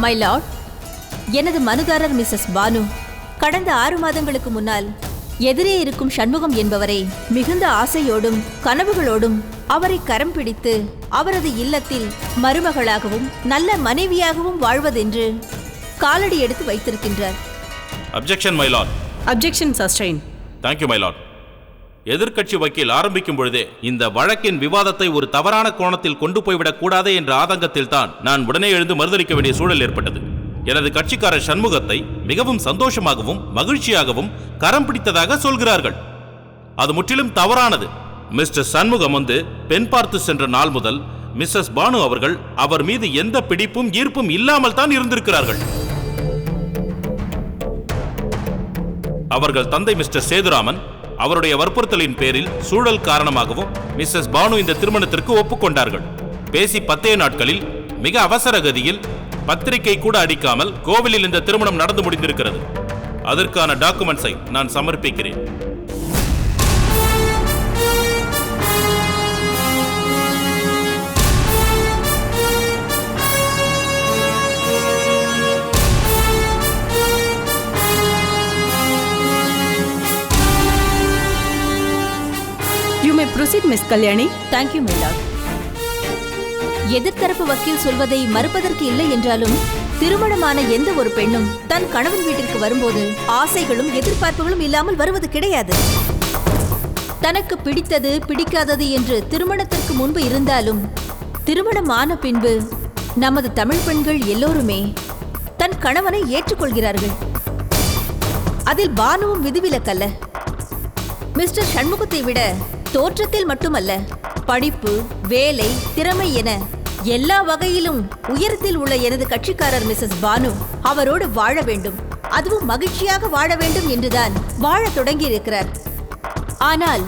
My Lord, எனது மனுதாரர் Mrs Banu கடந்த 6 மாதங்களுக்கு முன்னால் எதிரே இருக்கும் சண்முகம் என்பவரை மிகுந்த ஆசையோடும் கனவுகளோடும் அவரை கரம் பிடித்து அவரது இல்லத்தில் மருமகளாகவும் நல்ல மனைவியாகவும் வாழ்வதென்று காலடி எடுத்து வைத்திருக்கின்றார். Objection my lord. Objection sustain. Thank you my Lord. எதிர்க்கட்சி வக்கீல் ஆரம்பிக்கும் பொழுதே இந்த வழக்கின் விவாதத்தை ஒரு தவறான கோணத்தில் கொண்டு போய்விடக் கூடாது என்ற ஆதங்கத்தில் தான் நான் உடனே எழுந்து மறுதளிக்க வேண்டிய சூழல் ஏற்பட்டது. எனது கட்சிக்காரர் சண்முகத்தை மிகவும் சந்தோஷமாகவும் மகிழ்ச்சியாகவும் கரம் பிடித்ததாக சொல்கிறார்கள். அது முற்றிலும் தவறானது. மிஸ்டர் சண்முகம் பெண் பார்த்து சென்ற நாள் முதல் மிஸ்ஸஸ் பானு அவர்கள் அவர் மீது எந்த பிடிப்பும் ஈர்ப்பும் இல்லாமல் தான் இருந்திருக்கிறார்கள். அவர்கள் தந்தை மிஸ்டர் சேதுராமன் அவருடைய வற்புறுத்தலின் பேரில் சூழல் காரணமாகவும் மிஸ்ஸஸ் பானு இந்த திருமணத்திற்கு ஒப்புக்கொண்டார்கள். பேசி 10 நாட்களில் மிக அவசர கதியில் பத்திரிகை கூட அடிக்காமல் கோவிலில் இந்த திருமணம் நடந்து முடிந்திருக்கிறது. அதற்கான டாக்குமெண்ட்ஸை நான் சமர்ப்பிக்கிறேன். You may proceed, Miss Kalyani. Thank you, my lord. எதிர்த்தரப்பு வக்கீல் சொல்வதை மறுப்பதற்கு இல்லை என்றாலும் திருமணமான எந்த ஒரு பெண்ணும் தன் கணவன் வீட்டிற்கு வரும்போது ஆசைகளும் எதிர்பார்ப்புகளும் இல்லாமல் வருவது கிடையாது. தனக்கு பிடித்தது பிடிக்காதது என்று திருமணத்திற்கு முன்பு இருந்தாலும் திருமணம் ஆன பின்பு நமது தமிழ் பெண்கள் எல்லோருமே தன் கணவனை ஏற்றுக்கொள்கிறார்கள். அதில் பானுவும் விதிவிலக்கல்ல. மிஸ்டர் சண்முகத்தை விட தோற்றத்தில் மட்டுமல்ல, படிப்பு, வேலை, திறமை என எல்லா வகையிலும் உயரத்தில் உள்ள எனது கட்சிக்காரர் மிஸ்ஸஸ் பானு அவரோடு வாழ வேண்டும், அதுவும் மகிழ்ச்சியாக வாழ வேண்டும் என்றுதான் வாழ தொடங்கி இருக்கிறார். ஆனால்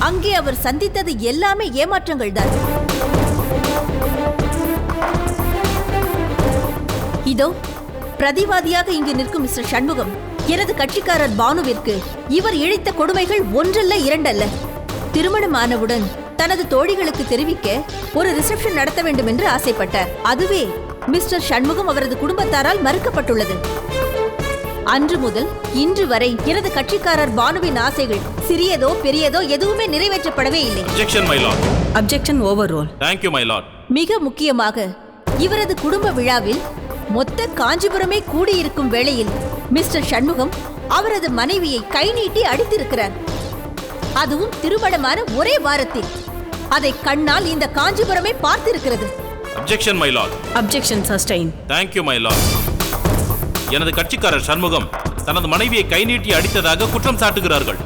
அங்கே அவர் சந்தித்தது எல்லாமே ஏமாற்றங்கள் தான். இதோ பிரதிவாதியாக இங்கு நிற்கும் மிஸ்டர் சண்முகம் எனது கட்சிக்காரர் பானுவிற்கு இவர் இழைத்த கொடுமைகள் ஒன்றல்ல இரண்டல்ல. திருமணமானவுடன் தனது தோழிகளுக்கு தெரிவிக்க ஒரு ரிசப்ஷன் நடத்த வேண்டும் என்று ஆசைப்பட்டார். அதுவே மிஸ்டர் சண்முகம் அவரது குடும்பத்தாரால் மறுக்கப்பட்டுள்ளது. அன்று முதல் இன்று வரை எனது கட்சிக்காரர் பானுவின் ஆசைகள் சிறியதோ பெரியதோ எதுவுமே நிறைவேற்றப்படவே இல்லை. Objection, my lord. Objection overruled. Thank you, my lord. மிக முக்கியமாக இவரது குடும்ப விழாவில் மொத்த காஞ்சிபுரமே கூடியிருக்கும் வேளையில் மிஸ்டர் சண்முகம் அவரது மனைவியை கை நீட்டி அடித்திருக்கிறார். அதுவும் திருமணமான ஒரே வாரத்தில். அதை கண்ணால் இந்த காஞ்சிபுரமே பார்த்திருக்கிறது. Objection, my lord. Objection sustained. Thank you, my lord. எனது கட்சிக்காரர் சண்முகம் தனது மனைவியை கை நீட்டி அடித்ததாக குற்றம் சாட்டுகிறார்கள்.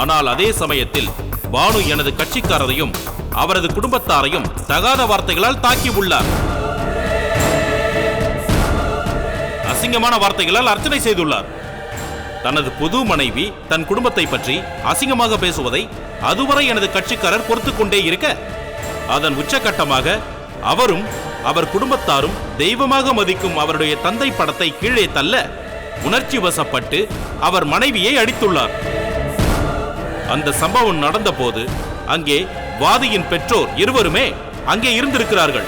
ஆனால் அதே சமயத்தில் பானு எனது கட்சிக்காரரையும் அவரது குடும்பத்தாரையும் தகாத வார்த்தைகளால் தாக்கி உள்ளார். அசிங்கமான வார்த்தைகளால் அர்ச்சனை செய்துள்ளார். தனது புது மனைவி தன் குடும்பத்தை பற்றி அசிங்கமாக பேசுவதை அதுவரை எனது கட்சிக்காரர் பொறுத்து கொண்டே இருக்க, அதன் உச்சகட்டமாக அவரும் அவர் குடும்பத்தாரும் தெய்வமாக மதிக்கும் அவருடைய தந்தை படத்தை கீழே தள்ள உணர்ச்சி வசப்பட்டு அவர் மனைவியை அடித்துள்ளார். அந்த சம்பவம் நடந்த போது அங்கே வாதியின் பெற்றோர் இருவருமே அங்கே இருந்திருக்கிறார்கள்.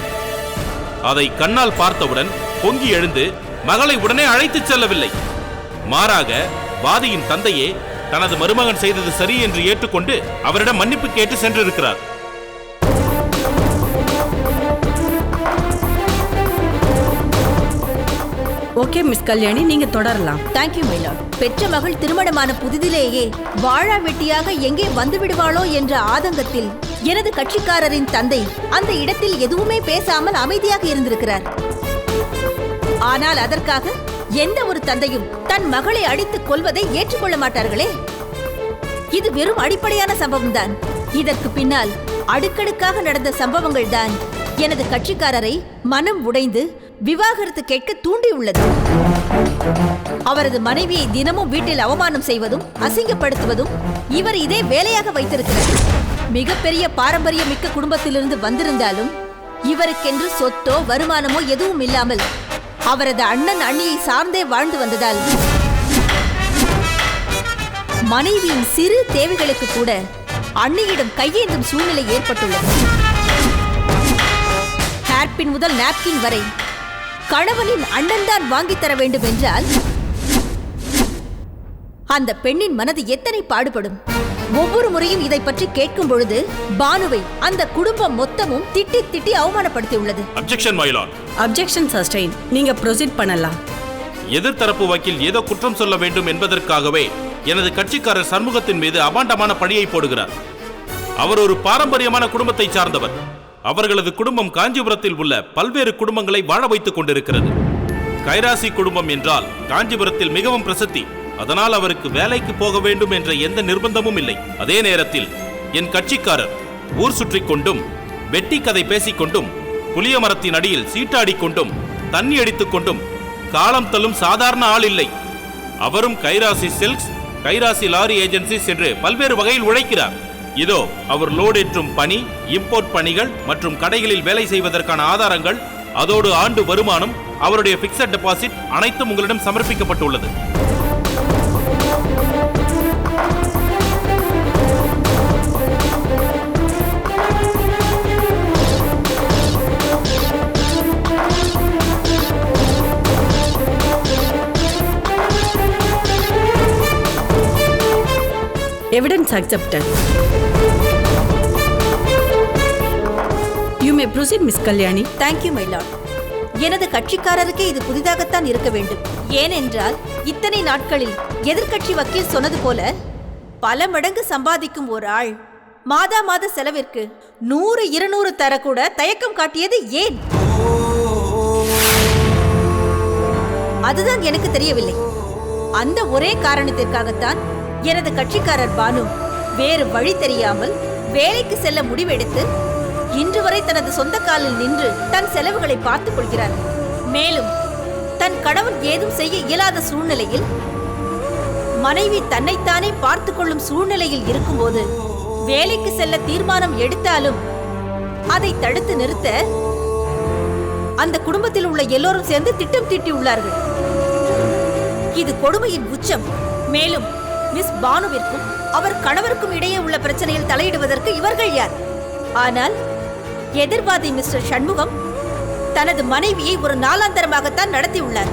அதை கண்ணால் பார்த்தவுடன் பொங்கி எழுந்து மகளை உடனே அழைத்துச் செல்லவில்லை. மாறாக வாதியின் தந்தையே தனது மருமகன் செய்தது சரி என்று ஏற்றுக்கொண்டு அவரிடம் மன்னிப்பு கேட்டு சென்றிருக்கிறார். ஓகே மிஸ் கல்யாணி, நீங்க தொடரலாம். Thank you my Lord. பெற்ற மகள் திருமணமான புதிதிலேயே வாழா வெட்டியாக எங்கே வந்து விடுவாளோ என்ற ஆதங்கத்தில் எனது கட்சிக்காரரின் தந்தை அந்த இடத்தில் எதுவுமே பேசாமல் அமைதியாக இருந்திருக்கிறார். ஆனால் அதற்காக எந்த ஒரு தந்தையும் தன் மகளை அடித்துக் கொள்வதை ஏற்றுக்கொள்ள மாட்டார்களே. இது வெறும் அடிப்படையான சம்பவம் தான். இதற்கு பின்னால் அடுக்கடுக்காக நடந்த சம்பவங்கள் தான் எனது கட்சிக்காரரை மனம் உடைந்து விவாகரத்து கேட்க தூண்டியுள்ளது. அவரது மனைவியை தினமும் வீட்டில் அவமானம் செய்வதும் அசிங்கப்படுத்துவதும் இவர் இதே வேலையாக வைத்திருக்கிறார். மிகப்பெரிய பாரம்பரிய மிக்க குடும்பத்திலிருந்து வந்திருந்தாலும் இவருக்கென்று சொத்தோ வருமானமோ எதுவும் இல்லாமல் அவரது அண்ணன் அண்ணியை சார்ந்தே வாழ்ந்து வந்ததால் மனைவியின் சிறு தேவைகளுக்கு கூட அண்ணியிடம் கையேந்தும் சூழ்நிலை ஏற்பட்டுள்ளது. ஹேர்பின் முதல் நாப்கின் வரை கணவனின் அண்ணன் தான் வாங்கித் தர வேண்டும் என்றால் அந்த பெண்ணின் மனது எத்தனை பாடுபடும்? ஒவ்வொரு முறையும் இதை பற்றி கேட்கும் பொழுது பானுவை அந்த குடும்பம் மொத்தமும் திட்டி திட்டி அவமானப்படுத்தியுள்ளது. Objection my lord. Objection sustain. நீங்க ப்ரொசீட் பண்ணலாம். எதிர்த்தரப்பு வக்கீல் ஏதோ குற்றம் சொல்ல வேண்டும் என்பதற்காகவே எனது கட்சிக்காரர் சண்முகத்தின் மீது அபாண்டமான பழியை போடுகிறார். அவர் ஒரு பாரம்பரியமான குடும்பத்தை சார்ந்தவர். அவர்களது குடும்பம் காஞ்சிபுரத்தில் உள்ள பல்வேறு குடும்பங்களை வாழ வைத்துக் கொண்டிருக்கிறது. கைராசி குடும்பம் என்றால் காஞ்சிபுரத்தில் மிகவும் பிரசித்தி. அதனால் அவருக்கு வேலைக்கு போக வேண்டும் என்ற எந்த நிர்பந்தமும் இல்லை. அதே நேரத்தில் என் கட்சிக்காரர் ஊர் சுற்றி கொண்டும் வெட்டி கதை பேசிக்கொண்டும் புளிய மரத்தின் அடியில் சீட்டாடிக் கொண்டும் தண்ணி அடித்துக் கொண்டும் காலம் தள்ளும் சாதாரண ஆள் இல்லை. அவரும் கைராசி சில்க்ஸ், கைராசி லாரி ஏஜென்சிஸ் என்று பல்வேறு வகையில் உழைக்கிறார். இதோ அவர் லோட் ஏற்றும் பணி, இம்போர்ட் பணிகள் மற்றும் கடைகளில் வேலை செய்வதற்கான ஆதாரங்கள், அதோடு ஆண்டு வருமானம், அவருடைய பிக்சட் டெபாசிட் அனைத்தும் உங்களிடம் சமர்ப்பிக்கப்பட்டுள்ளது. Evidence accepted. You may proceed, Miss Kalyani. Thank you, my lord. எனது கட்சிக்காரருக்கே இது புதிதாகத்தான் இருக்க வேண்டும். ஏனென்றால் இத்தனை நாட்களில் எதிர்க்கட்சி வக்கீல் சொன்னது போல பல மடங்கு சம்பாதிக்கும் ஒரு ஆள் மாத செலவிற்கு 100-200 தரக்கூட தயக்கம் காட்டியது ஏன்? அதுதான் எனக்கு தெரியவில்லை. அந்த ஒரே காரணத்திற்காகத்தான் எனது கட்சிக்காரர் பானு வேறு வழி தெரியாமல் வேலைக்கு செல்ல முடிவெடுத்து இன்று வரை தனது சொந்த காலில் நின்று தன் செலவுகளை பார்த்துக் கொள்கிறார். மேலும் தன் கணவன் ஏதும் செய்ய இயலாத சூழ்நிலையில் மனைவி தன்னைத்தானே பார்த்துக் கொள்ளும் சூழ்நிலையில் இருக்கும்போது வேலைக்கு செல்ல தீர்மானம் எடுத்தாலும் அதை தடுத்து நிறுத்த அந்த குடும்பத்தில் உள்ள எல்லோரும் சேர்ந்து திட்டம் தீட்டியுள்ளார்கள். இது கொடுமையின் உச்சம். மேலும் மிஸ் பானுவிற்கும் அவர் கணவருக்கும் இடையே உள்ள பிரச்சனையில் தலையிடுவதற்கு இவர்கள் யார்? ஆனால் எதிர்வாதி மிஸ்டர் சண்முகம் தனது மனைவியை ஒரு நாளாந்தரமாகத்தான் நடத்தியுள்ளார்.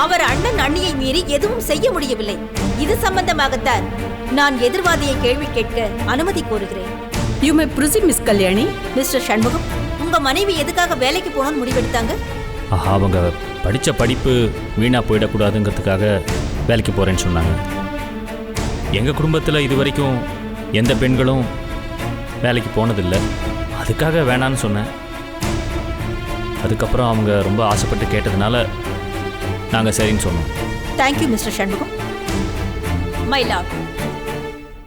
அவர் அண்ணன் அண்ணியை மீறி எதுவும் செய்ய முடியவில்லை. இது சம்பந்தமாகத்தான் நான் எதிர்வாதியை கேள்வி கேட்க அனுமதி கோருகிறேன். You may proceed, Miss Kalyani. Mister Shanmugam, உங்க மனைவி எதுக்காக வேலைக்கு போகணும்னு முடிவெடுத்தாங்க? அவங்க படித்த படிப்பு வீணாக போயிடக்கூடாதுங்கிறதுக்காக வேலைக்கு போகிறேன்னு சொன்னாங்க. எங்கள் குடும்பத்தில் இது வரைக்கும் எந்த பெண்களும் வேலைக்கு போனதில்லை. அதுக்காக வேணான்னு சொன்னேன். அதுக்கப்புறம் அவங்க ரொம்ப ஆசைப்பட்டு கேட்டதுனால நாங்கள் சரின்னு சொன்னோம். Thank you mister Shanmugam. My Lord,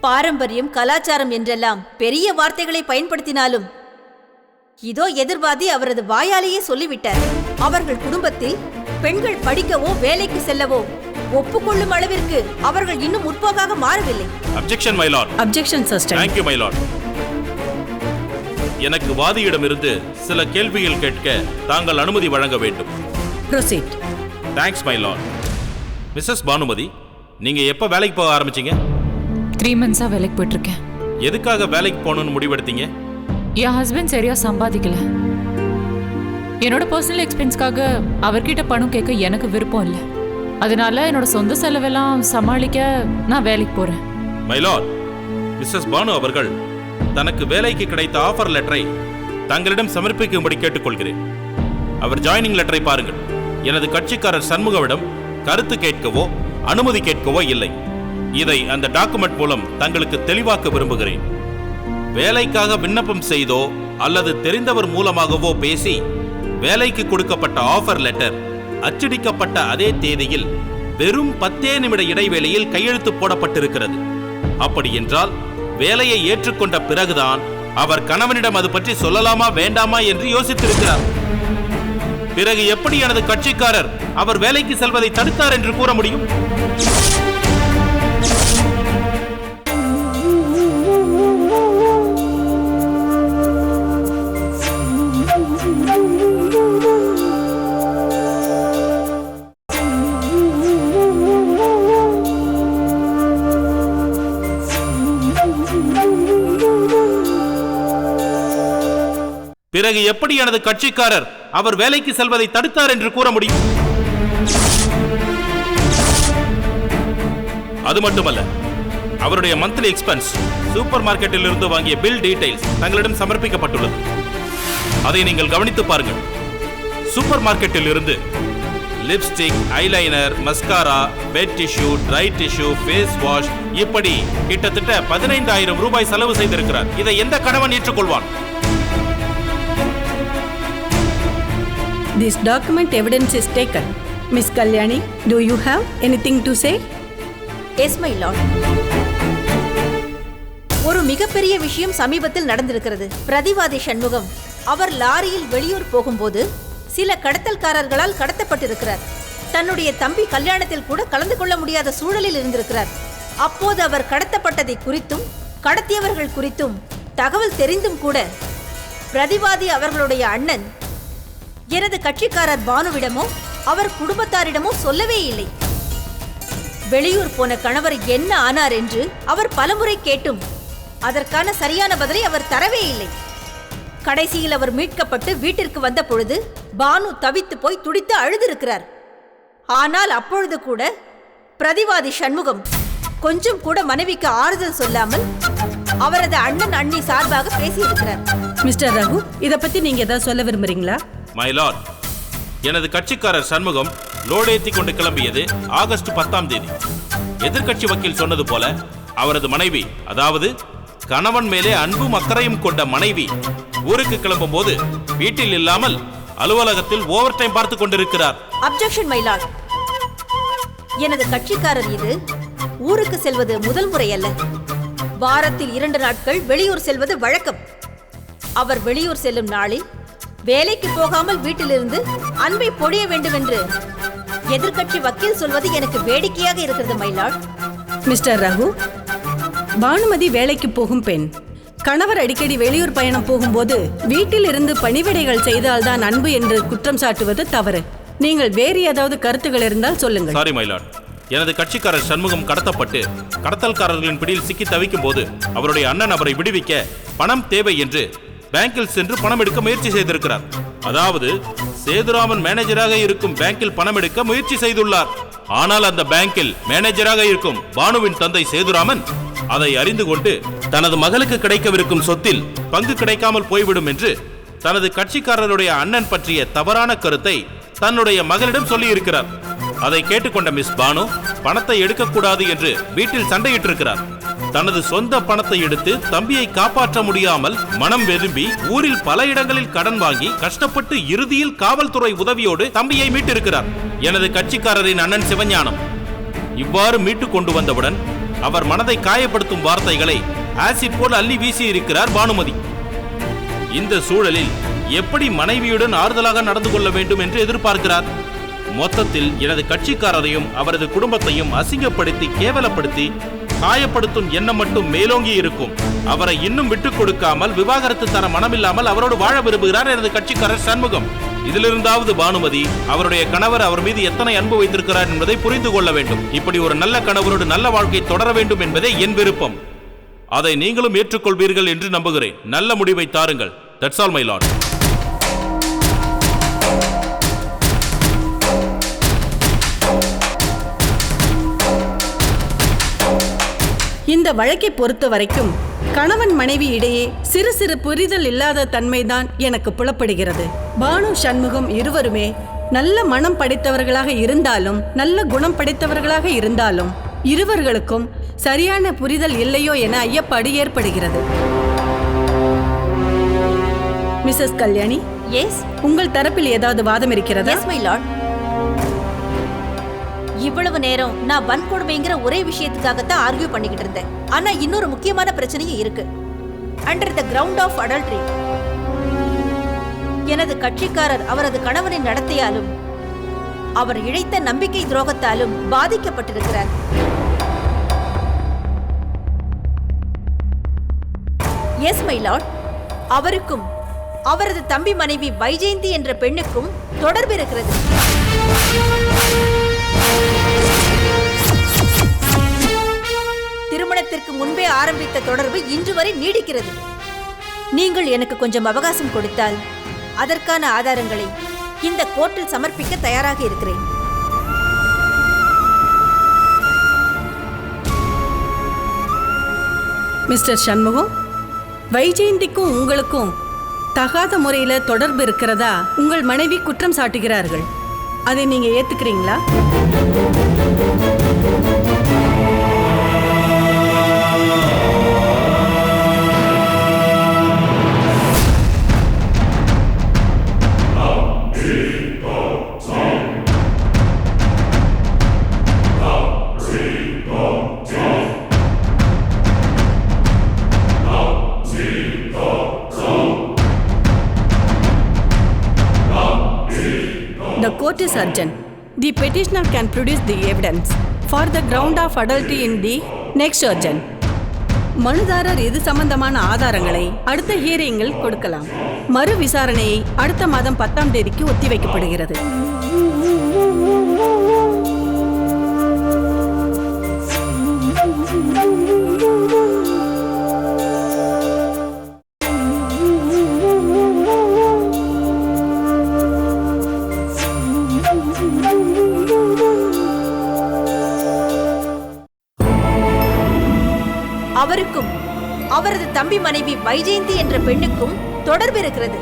பாரம்பரியம் கலாச்சாரம் என்றெல்லாம் பெரிய வார்த்தைகளை பயன்படுத்தினாலும் இதோ எதிர்வாதி அவரது வாயாலேயே சொல்லிவிட்டார். அவர்கள் குடும்பத்தில் பெண்கள் படிக்கவோ வேலைக்கு செல்லவோ ஒப்புக்கொள்ளும் அளவிற்கு அவர்கள் இன்னும் முற்போக்காக மாறவில்லை. Objection my lord. Objection sustain. Thank you, my lord. எனக்கு வாதியிடமிருந்து சில கேள்விகள் கேட்க தாங்கள் அனுமதி வழங்க வேண்டும். Proceed. Thanks my lord. Mrs Bhanumathi, நீங்க எப்ப வேலைக்கு போக ஆரம்பிச்சீங்க? 3 months வேலைக்கு போயிட்டு இருக்கேன். எதுக்காக வேலைக்கு போகணும்னு முடிவெடுத்தீங்க? என் ஹஸ்பண்ட் சரியா சம்பாதிக்கல. என்னோட பர்சனல் எக்ஸ்பென்ஸ்க்காக அவர்கிட்ட பணம் கேட்க எனக்கு விருப்பம் இல்லை. அதனால என்னோட சொந்த செலவெல்லாம் சமாளிக்க நான் வேலைக்கு போறேன். மை லார்ட், மிஸ்ஸஸ் பானு அவர்கள் தனக்கு வேலைக்கு கிடைத்த ஆஃபர் லெட்டரை தங்களிடம் சமர்ப்பிக்கும்படி கேட்டுக்கொள்கிறேன். அவர் ஜாயினிங் லெட்டரை பாருங்கள். எனது கட்சிக்காரர் சண்முகவிடம் கருத்து கேட்கவோ அனுமதி கேட்கவோ இல்லை. இதை அந்த டாக்குமெண்ட் மூலம் தங்களுக்கு தெளிவாக்க விரும்புகிறேன். வேலைக்காக விண்ணப்பம் செய்தோ அல்லது தெரிந்தவர் மூலமாகவோ பேசி வேலைக்கு கொடுக்கப்பட்ட ஆஃபர் லெட்டர் அச்சடிக்கப்பட்ட அதே தேதியில் வெறும் 10 நிமிட இடைவேளையில் கையெழுத்து போடப்பட்டிருக்கிறது. அப்படி என்றால் வேலையை ஏற்றுக்கொண்ட பிறகுதான் அவர் கணவனிடம் அது பற்றி சொல்லலாமா வேண்டாமா என்று யோசித்திருக்கிறார். பிறகு எப்படி எனது கட்சிக்காரர் அவர் வேலைக்கு செல்வதை தடுத்தார் என்று கூற முடியும்? பிறகு எப்படி எனது கட்சிக்காரர் அவர் வேலைக்கு செல்வதை தடுத்தார் என்று கூற முடியும்? அது மட்டுமல்ல, அவருடைய மந்த்லி எக்ஸ்பென்ஸ், சூப்பர் மார்க்கெட்டில் இருந்து வாங்கிய பில் டீடைல்ஸ் தங்களிடம் சமர்ப்பிக்கப்பட்டுள்ளது. அதை நீங்கள் கவனித்து பாருங்கள். சூப்பர் மார்க்கெட்டில் இருந்து lipstick, eyeliner, mascara, bed tissue, dry tissue, face wash, இப்படி கிட்டத்தட்ட 15,000 ரூபாய் செலவு செய்திருக்கிறார். இதை எந்த கணவன் ஏற்றுக்கொள்வான்? This document evidence is taken. Miss Kalyani, do you have anything to say? S my Lord. ஒரு மிகப்பெரிய விஷயம் சமீபத்தில் நடந்திருக்கிறது. பிரதிவாதி சண்முகம் அவர் லாரியில் வெளியூர் போகும்போது சில கடத்தல்காரர்களால் கடத்தப்பட்டிருக்கிறார். தன்னுடைய தம்பி கல்யாணத்தில் கூட கலந்து கொள்ள முடியாத சூழலில் இருந்திருக்கிறார். அப்போது அவர் கடத்தப்பட்டதை குறித்தும் கடத்தியவர்கள் குறித்தும் தகவல் தெரிந்தும் கூட பிரதிவாதி அவர்களுடைய அண்ணன் எனது கட்சிக்காரர் பானுவிடமோ அவர் குடும்பத்தாரிடமோ சொல்லவே இல்லை. வெளியூர் போன கணவர் என்ன ஆனார் என்று அவர் பலமுறை கேட்டும் அதற்கான சரியான பதிலை அவர் தரவே இல்லை. கடைசியில் அவர் மீட்கப்பட்டு வீட்டிற்கு வந்த பொழுது பானு தவித்து போய் துடித்து அழுதிருக்கிறார். ஆனால் அப்பொழுது கூட பிரதிவாதி சண்முகம் கொஞ்சம் கூட மனைவிக்கு ஆறுதல் சொல்லாமல் அவரது அண்ணன் அண்ணி சார்பாக பேசியிருக்கிறார். மிஸ்டர் ரகு, இதை பத்தி நீங்க ஏதாவது சொல்ல விரும்புறீங்களா? மை லார்ட், எனது கட்சிக்காரர் சண்முகம் லோடு ஏற்றி கொண்டு கிளம்பியது ஆகஸ்ட் 10ஆம் தேதி. எதிர்க்கட்சி வக்கீல் சொன்னது போல அவரது மனைவி, அதாவது கணவன் மேலே அன்பும் அக்கறையும் கொண்ட மனைவி, ஊருக்கு கிளம்பும் போது வீட்டில் இல்லாமல் அலுவலகத்தில் ஓவர் டைம் பார்த்து கொண்டிருக்கிறார். Objection my Lord. எனது கட்சிக்காரர் இது ஊருக்கு செல்வது முதல் முறை அல்ல. வாரத்தில் 2 நாட்கள் வெளியூர் செல்வது வழக்கம். அவர் வெளியூர் செல்லும் நாளில் வேலைக்கு போகாமல் வீட்டிலிருந்து அன்பை பொழிய வேண்டும் என்று எதிர்க்கட்சி வக்கீல் சொல்வது எனக்கு வேடிக்கையாக இருக்கிறது my lord. Mr Raghu, Bhanumathi வேலைக்கு போகும் பெண். கணவர் அடிக்கடி வெளியூர் பயணம் போகும்போது வீட்டில் இருந்து பணிவிடைகள் செய்தால்தான் அன்பு என்று குற்றம் சாட்டுவது தவறு. நீங்கள் வேறு ஏதாவது கருத்துக்கள் இருந்தால் சொல்லுங்கள். Sorry my Lord. எனது கட்சிக்காரர் சண்முகம் கடத்தப்பட்டு கடத்தல்காரர்களின் பிடியில் சிக்கி தவிக்கும் போது அவருடைய அண்ணன் அவரை விடுவிக்க பணம் தேவை என்று பேங்கில் சென்று பணம் எடுக்க முயற்சி செய்திருக்கிறார். அதாவது சேதுராமன் மேனேஜராக இருக்கும் பேங்கில் பணம் எடுக்க முயற்சி செய்துள்ளார். ஆனால் அந்த பேங்கில் மேனேஜராக இருக்கும் பானுவின் தந்தை சேதுராமன் அதை அறிந்து கொண்டு தனது மகளுக்கு கிடைக்கவிருக்கும் சொத்தில் பங்கு கிடைக்காமல் போய்விடும் என்று தனது கட்சிக்காரருடைய அண்ணன் பற்றிய தவறான கருத்தை தன்னுடைய மகளிடம் சொல்லி இருக்கிறார். அதை கேட்டுக்கொண்ட மிஸ் பானு பணத்தை எடுக்கக்கூடாது என்று வீட்டில் சண்டையிட்டிருக்கிறார். தனது சொந்த பணத்தை எடுத்து தம்பியை காப்பாற்ற முடியாமல் மனம் வெதும்பி ஊரில் பல இடங்களில் கடன் வாங்கி கஷ்டப்பட்டு இறுதியில் காவல்துறை உதவியோடு தம்பியை மீட்டிருக்கிறார். எனது கட்சிக்காரரின் அண்ணன் சிவஞானம் இவ்வாறு மீட்டு கொண்டு வந்தவுடன் அவர் மனதை காயப்படுத்தும் வார்த்தைகளை ஆசிட் போல் அள்ளி வீசி இருக்கிறார் பானுமதி. இந்த சூழலில் எப்படி மனைவியுடன் ஆறுதலாக நடந்து கொள்ள வேண்டும் என்று எதிர்பார்க்கிறார்? மொத்தத்தில் எனது கட்சிக்காரரையும் அவரது குடும்பத்தையும் அசிங்கப்படுத்தி கேவலப்படுத்தி காயப்படுத்தும் எண்ணம் மட்டும் மேலோங்கி இருக்கும். அவரை இன்னும் விட்டுக் கொடுக்காமல் விவாகரத்து தர மனமில்லாமல் அவரோடு வாழ விரும்புகிறார் எனது கட்சிக்காரர் சண்முகம். இதிலிருந்தாவது பானுமதி அவருடைய கணவர் அவர் மீது எத்தனை அன்பு வைத்திருக்கிறார் என்பதை புரிந்து கொள்ள வேண்டும். இப்படி ஒரு நல்ல கணவரோடு நல்ல வாழ்க்கை தொடர வேண்டும் என்பதே என் விருப்பம். அதை நீங்களும் ஏற்றுக்கொள்வீர்கள் என்று நம்புகிறேன். நல்ல முடிவை தாருங்கள். That's all, my lord. இந்த வழக்கை பொறுத்த வரைக்கும் கணவன் மனைவி இடையே சிறு சிறு புரிதல் இல்லாத தன்மைதான் எனக்கு புலப்படுகிறது. பானு சண்முகம் இருவருமே நல்ல மனம் படைத்தவர்களாக இருந்தாலும் நல்ல குணம் படைத்தவர்களாக இருந்தாலும் இருவர்களுக்கும் சரியான புரிதல் இல்லையோ என ஐயப்பாடு ஏற்படுகிறது. மிஸ்ஸஸ் கல்யாணி, எஸ், உங்கள் தரப்பில் ஏதாவது வாதம் இருக்கிறதா? S my Lord. இவ்வளவு நேரம் நான் வன்கொடுமைங்கிற ஒரே விஷயத்துக்காகத்தான் ஆர்கியூ பண்ணிக்கிட்டு இருந்தேன். ஆனா இன்னொரு முக்கியமான பிரச்சனையும் இருக்கு. Under the ground of adultery, எனது கட்சிக்காரர் அவரது கணவனின் நடத்தையாலும் அவர் இழைத்த நம்பிக்கை துரோகத்தாலும் பாதிக்கப்பட்டிருக்கிறார். எஸ் மை லார்ட், அவருக்கும் அவரது தம்பி மனைவி வைஜெயந்தி என்ற பெண்ணுக்கும் தொடர்பு இருக்கிறது. திருமணத்திற்கு முன்பே ஆரம்பித்த தொடர்பு இன்று வரை நீடிக்கிறது. நீங்கள் எனக்கு கொஞ்சம் அவகாசம் கொடுத்தால் அதற்கான ஆதாரங்களை இந்த கோர்ட்டில் சமர்ப்பிக்க தயாராக இருக்கிறேன். மிஸ்டர் சண்முகம், வைஜெயந்திக்கும் உங்களுக்கும் தகாத முறையில தொடர்பு இருக்கிறதா உங்கள் மனைவி குற்றம் சாட்டுகிறார்கள். அதை நீங்க ஏத்துக்கிறீங்களா? The court is urgent. The petitioner can produce the evidence for the ground of adultery in the next urgent. மனுதாரர் இது சம்பந்தமான ஆதாரங்களை அடுத்த ஹியரிங்கில் கொடுக்கலாம். மறு விசாரணையை அடுத்த மாதம் 10ஆம் தேதிக்கு ஒத்திவைக்கப்படுகிறது. அவருக்கும் அவரது தம்பி மனைவி வைஜெயந்தி என்ற பெண்ணுக்கும் தொடர்பு இருக்கிறது.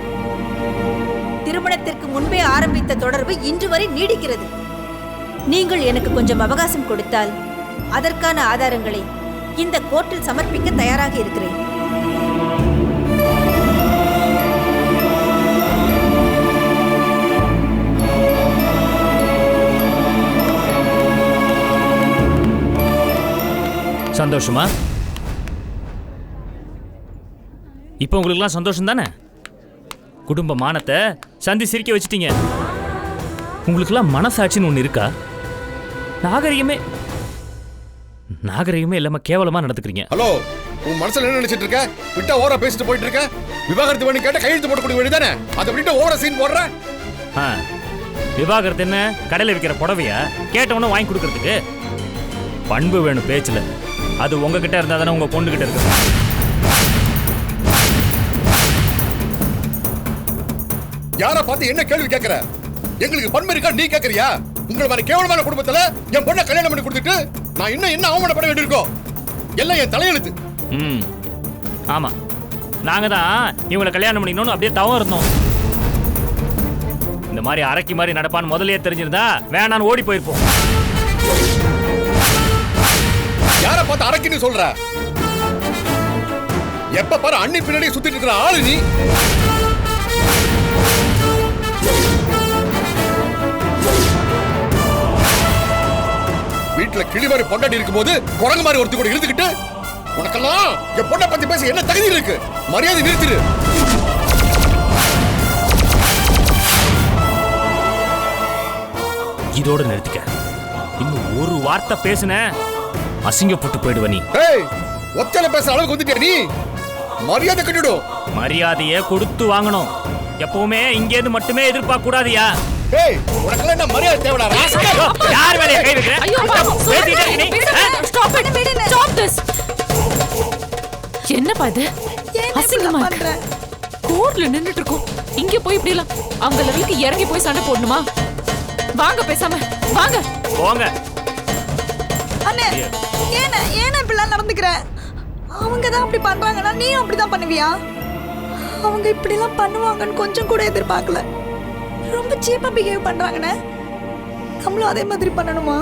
திருமணத்திற்கு முன்பே ஆரம்பித்த தொடர்பு இன்று வரை நீடிக்கிறது. நீங்கள் எனக்கு கொஞ்சம் அவகாசம் கொடுத்தால் அதற்கான ஆதாரங்களை இந்த கோர்ட்டில் சமர்ப்பிக்க தயாராக இருக்கிறேன். சந்தோஷமா? இப்போ உங்களுக்குலாம் சந்தோஷம் தானே? குடும்ப மானத்தை சந்தி சிரிக்க வச்சுட்டீங்க. உங்களுக்குலாம் மனசாட்சின்னு ஒன்று இருக்கா? நாகரிகமே இல்லாம கேவலமா நடந்துக்கிறீங்க. ஹலோ, உன் மனசுல என்ன நினைச்சிட்டு இருக்க? விட்டா ஓவரா பேசிட்டு போயிட்டு இருக்க. விவாகரத்து வேணும் கேட்ட கையெழுத்து போடக்கூடிய வேண்டியதானே? அதை விட்டு ஓவரா சீன் போடுற. விவாகரத்து என்ன கடையில் விற்கிற புடவையா? கேட்டவனும் வாங்கி கொடுக்கறதுக்கு பண்பு வேணும் பேச்சுல. அது உங்ககிட்ட இருந்தா தானே உங்க பொண்ணு கிட்ட இருக்கு. யார பார்த்து என்ன கேள்வி கேட்கற? எங்களுக்கு பண்பு இருக்கா நீ கேட்கறியா? உங்களை மாதிரி கேவலமான குடும்பத்துல என் பொண்ணை கல்யாணம் பண்ணி கொடுத்துட்டு நான் இன்னும் என்ன அவமானப்பட வேண்டியிருக்கோம்? எல்லாம் என் தலையெழுத்து. ஆமா, நாங்க தான் இவங்களை கல்யாணம் பண்ணிக்கணும்னு அப்படியே தவம் இருந்தோம். இந்த மாதிரி அரக்கி மாதிரி நடப்பான்னு முதல்லயே தெரிஞ்சிருந்தா வேணான்னு ஓடி போயிருப்போம். யார பார்த்து அரக்கின்னு சொல்ற? எப்ப பாரு அண்ணி பின்னாடி சுத்திட்டு இருக்கிற ஆளு நீ. வீட்டுல கிளி மாதிரி பொண்டாட்டி இருக்கும் போது குரங்கு மாதிரி ஒருத்தி கூட இருந்துகிட்டு உனக்கெல்லாம் என் பொண்ணை பத்தி பேச என்ன தகுதி இருக்கு? மரியாதை நிறுத்திடு. இதோட நிறுத்திக்க. இன்னும் ஒரு வார்த்தை பேசுன அசிங்கப்பட்டு போயிடுவ நீ. ஒத்தல பேச அளவுக்கு வந்துட்டியா நீ? மரியாதை கட்டிடும். மரியாதையை கொடுத்து வாங்கணும். எப்பவுமே இங்க இருந்து மட்டுமே எதிர்பார்க்க கூடாதியா? உனக்கெல்லாம் என்ன மரியாதை தேவைடா? யார் வேலையை கை வைக்கிற? என்னப்பா இது? அசிங்கமா இருக்கு. கோர்ட்ல நின்னுட்டு இருக்கோம், இங்க போய் இப்படி எல்லாம் அவங்க லெவலுக்கு இறங்கி போய் சண்டை போடணுமா? வாங்க பேசாம வாங்க போங்க. அண்ணே, ஏன் இப்படிலாம் நடந்துக்கிற? அவங்க தான் அப்படி பண்றாங்கன்னா நீயும் அப்படிதான் பண்ணுவியா? அவங்க இப்படிலாம் பண்ணுவாங்கன்னு கொஞ்சம் கூட எதிர்பார்க்கல. ரொம்ப சீப்பா பிஹேவ் பண்றாங்கண்ணே. நம்மளும் அதே மாதிரி பண்ணணுமா?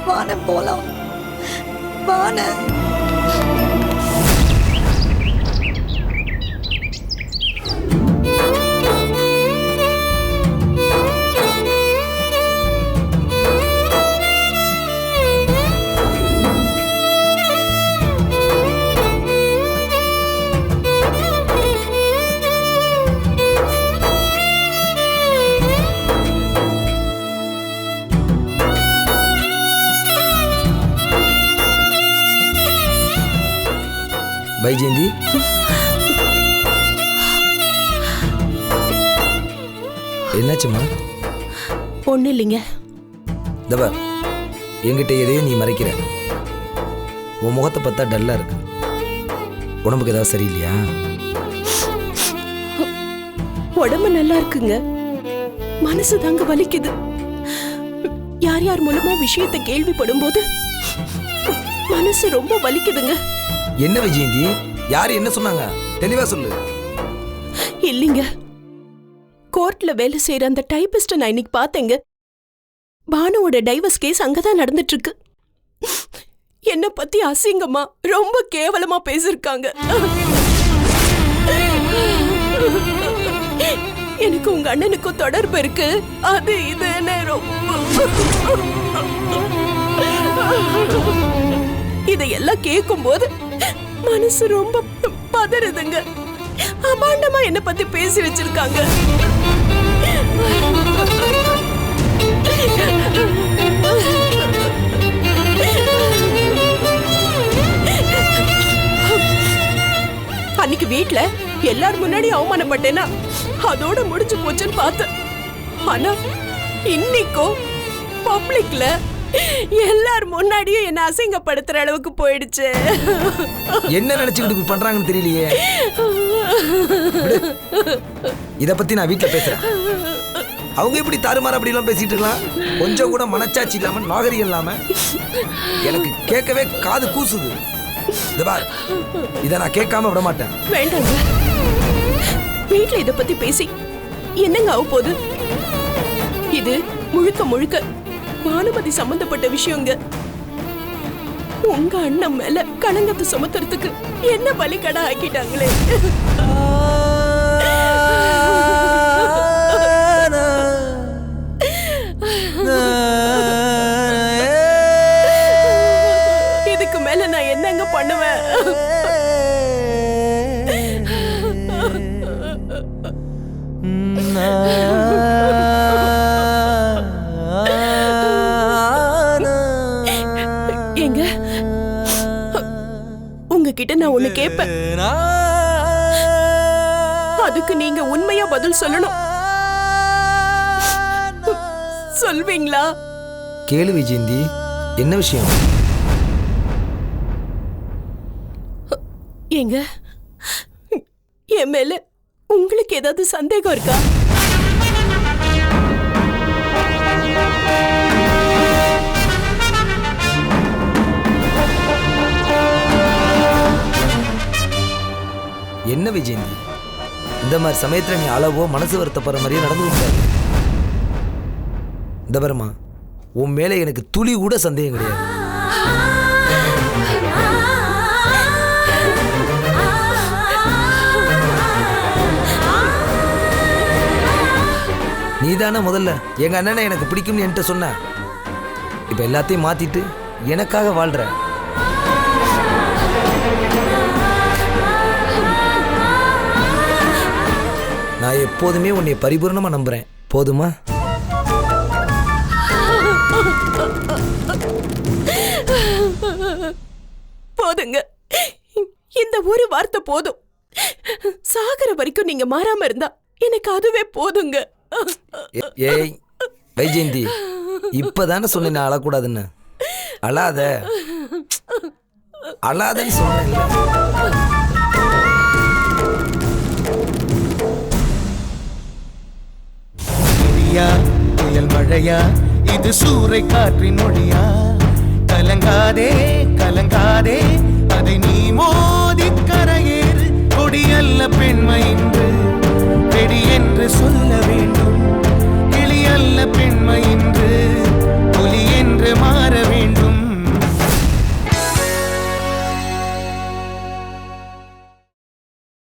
வான போலாம், வான. வைஜெயந்தி, என்னாச்சுமா? ஒன்றும் இல்லைங்க. தவா, என்கிட்ட எதையும் நீ மறைக்கிற. உன் முகத்தை பார்த்தா டல்லா இருக்கு. உடம்புக்கு ஏதாவது சரியில்லையா? உடம்பு நல்லா இருக்குங்க. மனசு தாங்க வலிக்குது. யார் யார் மூலமா விஷயத்தை கேள்விப்படும் போது மனசு ரொம்ப வலிக்குதுங்க. என்ன விஜயந்தி, யாரு என்ன சொன்னாங்க? தெளிவா சொல்லு. இல்லைங்க, கோர்ட்ல வேலை செய்யற அந்த டைபிஸ்ட நான் இன்னைக்கு பார்த்தேங்க. பானுவோட டைவர்ஸ் கேஸ் அங்கதான் நடந்துட்டு இருக்கு. என்ன பத்தி அசிங்கமா ரொம்ப கேவலமா பேசிருக்காங்க. எனக்கு உங்க அண்ணனுக்கும் தொடர்பு இருக்கு, அது இதுன்னு இதையெல்லாம் கேட்கும் போது மனசு ரொம்ப பதறுதுங்க. அபாண்டமா என்ன பத்தி பேசி வச்சிருக்காங்க. அன்னைக்கு வீட்ல எல்லாரும் முன்னாடி அவமானப்பட்டேனா அதோட முடிஞ்சு போச்சுன்னு பார்த்தேன். ஆனா இன்னைக்கும் பப்ளிக்ல எல்லார் முன்னாடியும் என்ன அசிங்கப்படுத்துற அளவுக்கு போயிடுச்சு. என்ன நினைச்சுக்கிட்டு இப்படி பண்றாங்கன்னு தெரியலையே. இத பத்தி நான் வீட்டுல பேசுறேன். அவங்க எப்படி தாறுமாறு அப்படி எல்லாம் பேசிட்டு இருக்கலாம்? கொஞ்சம் கூட மனச்சாட்சி இல்லாம, நாகரிகம் இல்லாம எனக்கு கேட்கவே காது கூசுது. இத நான் கேட்காம விட மாட்டேன். வேண்டாங்க, வீட்டுல இத பத்தி பேசி என்னங்க ஆக போகுது? இது முழுக்க முழுக்க பானுமதி சம்பந்தப்பட்ட விஷயங்க. உங்க அண்ணன் மேல களங்கத்தை சுமத்துறதுக்கு என்ன பலிக்கடா ஆக்கிட்டாங்களே. இதுக்கு மேல நான் என்னங்க பண்ணுவேன்? எங்க உங்ககிட்ட நான் ஒண்ணு கேட்பேன், அதுக்கு நீங்க உண்மையா பதில் சொல்லணும். சொல்வீங்களா? கேளு விஜயந்தி, என்ன விஷயம்? ஏங்க, என் மேல உங்களுக்கு ஏதாவது சந்தேகம் இருக்கா? என்ன விஜயந்தி, இந்த மாதிரி சமயத்துல நீ அளவோ மனசு வருத்தப்படுற மாதிரியே நடந்து கூடாது. இந்த பரமா, உன் மேல எனக்கு துளி கூட சந்தேகம் கிடையாது. நீதானே முதல்ல எங்க அண்ணனை எனக்கு பிடிக்கும்னு என்கிட்ட சொன்ன. இப்ப எல்லாத்தையும் மாத்திட்டு எனக்காக வாழ்ற. நான் எப்போதுமே உன்னை பரிபூர்ணமா நம்புறேன். போதுமா? போதுங்க, இந்த ஒரு வார்த்தை போதும். சாகர வரைக்கும் நீங்க மாறாம இருந்தா எனக்கு அதுவே போதுங்க. ஏய் வைஜெயந்தி, இப்பதானே சொன்ன நான் அழக்கூடாதுன்னு. அழாத அழாதன்னு சொல்றேன். புயல் மழையா, இது சூறை காற்றின் மொழியா? கலங்காதே